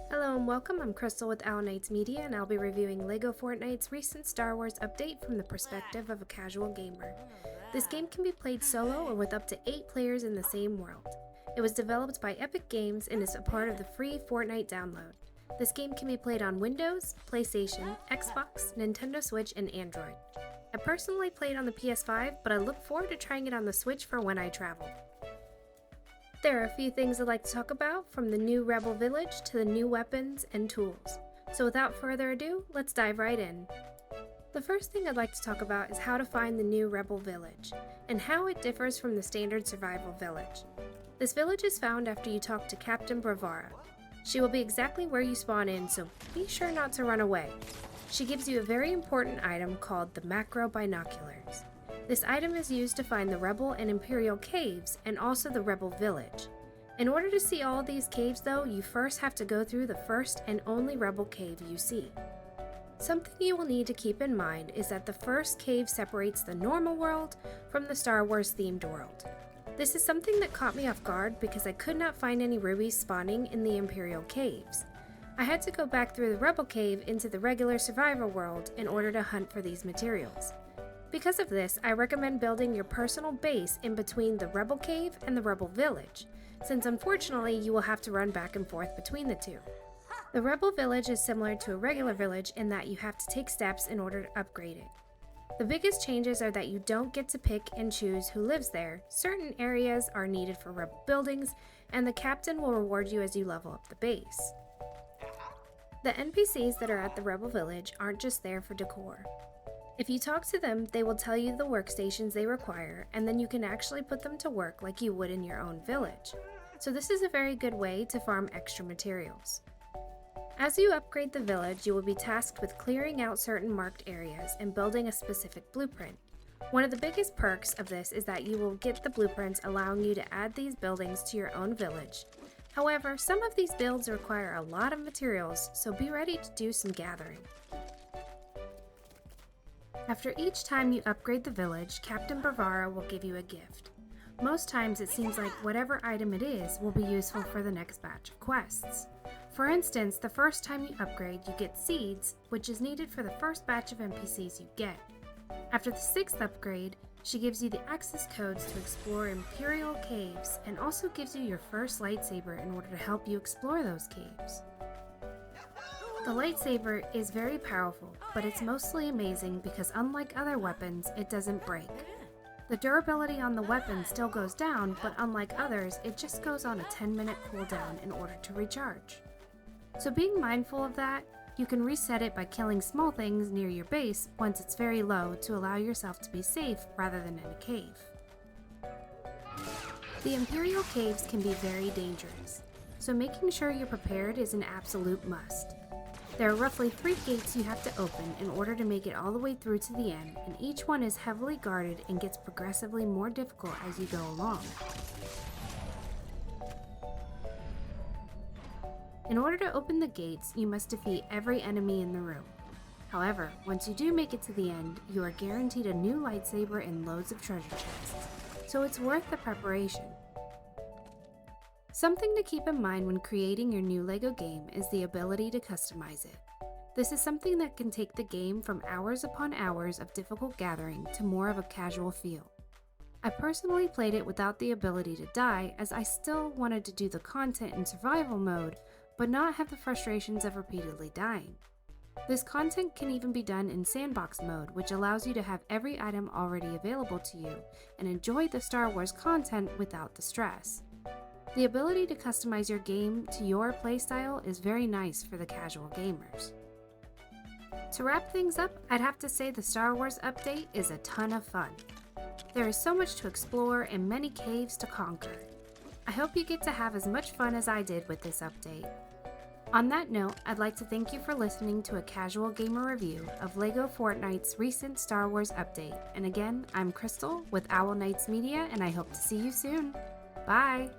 Hello and welcome, I'm Crystal with Owl Knights Media and I'll be reviewing LEGO Fortnite's recent Star Wars update from the perspective of a casual gamer. This game can be played solo or with up to 8 players in the same world. It was developed by Epic Games and is a part of the free Fortnite download. This game can be played on Windows, PlayStation, Xbox, Nintendo Switch, and Android. I personally played on the PS5, but I look forward to trying it on the Switch for when I travel. There are a few things I'd like to talk about, from the new Rebel Village to the new weapons and tools. So without further ado, let's dive right in. The first thing I'd like to talk about is how to find the new Rebel Village, and how it differs from the standard survival village. This village is found after you talk to Captain Bravara. She will be exactly where you spawn in, so be sure not to run away. She gives you a very important item called the macro binoculars. This item is used to find the Rebel and Imperial caves and also the Rebel village. In order to see all these caves though, you first have to go through the first and only Rebel cave you see. Something you will need to keep in mind is that the first cave separates the normal world from the Star Wars themed world. This is something that caught me off guard because I could not find any rubies spawning in the Imperial caves. I had to go back through the Rebel cave into the regular survivor world in order to hunt for these materials. Because of this, I recommend building your personal base in between the Rebel Cave and the Rebel Village, since unfortunately you will have to run back and forth between the two. The Rebel Village is similar to a regular village in that you have to take steps in order to upgrade it. The biggest changes are that you don't get to pick and choose who lives there, certain areas are needed for Rebel buildings, and the captain will reward you as you level up the base. The NPCs that are at the Rebel Village aren't just there for decor. If you talk to them, they will tell you the workstations they require, and then you can actually put them to work like you would in your own village. So this is a very good way to farm extra materials. As you upgrade the village, you will be tasked with clearing out certain marked areas and building a specific blueprint. One of the biggest perks of this is that you will get the blueprints allowing you to add these buildings to your own village. However, some of these builds require a lot of materials, so be ready to do some gathering. After each time you upgrade the village, Captain Bravara will give you a gift. Most times it seems like whatever item it is will be useful for the next batch of quests. For instance, the first time you upgrade, you get seeds, which is needed for the first batch of NPCs you get. After the 6th upgrade, she gives you the access codes to explore Imperial caves and also gives you your first lightsaber in order to help you explore those caves. The lightsaber is very powerful, but it's mostly amazing because unlike other weapons, it doesn't break. The durability on the weapon still goes down, but unlike others, it just goes on a 10-minute cooldown in order to recharge. So being mindful of that, you can reset it by killing small things near your base once it's very low to allow yourself to be safe rather than in a cave. The Imperial caves can be very dangerous, so making sure you're prepared is an absolute must. There are roughly 3 gates you have to open in order to make it all the way through to the end, and each one is heavily guarded and gets progressively more difficult as you go along. In order to open the gates, you must defeat every enemy in the room. However, once you do make it to the end, you are guaranteed a new lightsaber and loads of treasure chests, so it's worth the preparation. Something to keep in mind when creating your new LEGO game is the ability to customize it. This is something that can take the game from hours upon hours of difficult gathering to more of a casual feel. I personally played it without the ability to die, as I still wanted to do the content in survival mode, but not have the frustrations of repeatedly dying. This content can even be done in sandbox mode, which allows you to have every item already available to you and enjoy the Star Wars content without the stress. The ability to customize your game to your playstyle is very nice for the casual gamers. To wrap things up, I'd have to say the Star Wars update is a ton of fun. There is so much to explore and many caves to conquer. I hope you get to have as much fun as I did with this update. On that note, I'd like to thank you for listening to a casual gamer review of LEGO Fortnite's recent Star Wars update. And again, I'm Crystal with Owl Knights Media, and I hope to see you soon. Bye!